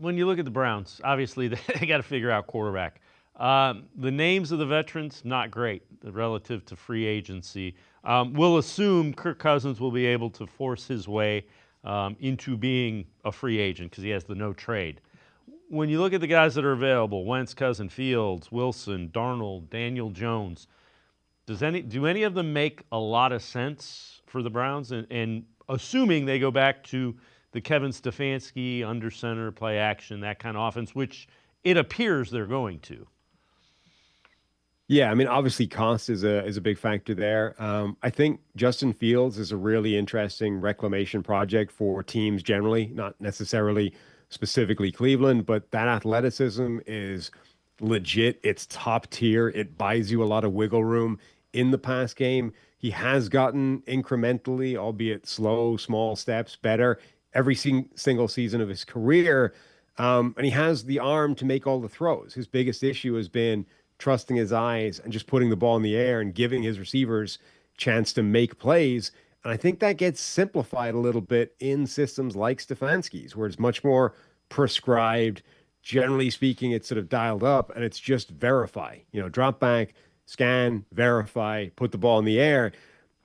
when you look at the Browns, obviously they got to figure out quarterback. The names of the veterans, not great relative to free agency. We'll assume Kirk Cousins will be able to force his way into being a free agent because he has the no trade. When you look at the guys that are available, Wentz, Cousin, Fields, Wilson, Darnold, Daniel Jones, do any of them make a lot of sense for the Browns? And assuming they go back to the Kevin Stefanski under center play action, that kind of offense, which it appears they're going to. Yeah, I mean, obviously cost is a big factor there. I think Justin Fields is a really interesting reclamation project for teams generally, not necessarily specifically Cleveland, but that athleticism is legit. It's top tier. It buys you a lot of wiggle room in the pass game. He has gotten incrementally, albeit slow, small steps, better every single season of his career. And he has the arm to make all the throws. His biggest issue has been trusting his eyes and just putting the ball in the air and giving his receivers chance to make plays. And I think that gets simplified a little bit in systems like Stefanski's, where it's much more prescribed. Generally speaking, it's sort of dialed up and it's just verify, drop back, scan, verify, put the ball in the air.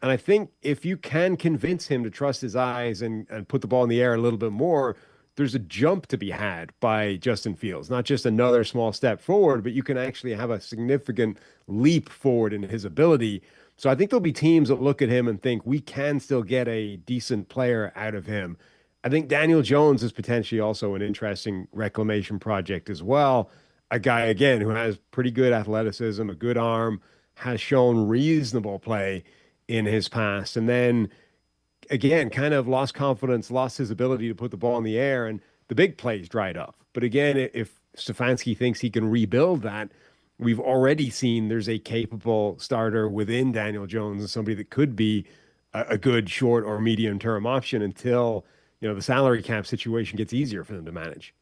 And I think if you can convince him to trust his eyes and put the ball in the air a little bit more, there's a jump to be had by Justin Fields, not just another small step forward, but you can actually have a significant leap forward in his ability. So I think there'll be teams that look at him and think we can still get a decent player out of him. I think Daniel Jones is potentially also an interesting reclamation project as well. A guy, again, who has pretty good athleticism, a good arm, has shown reasonable play in his past. And then again, kind of lost confidence, lost his ability to put the ball in the air, and the big plays dried up. But again, if Stefanski thinks he can rebuild that, we've already seen there's a capable starter within Daniel Jones and somebody that could be a good short or medium term option until the salary cap situation gets easier for them to manage.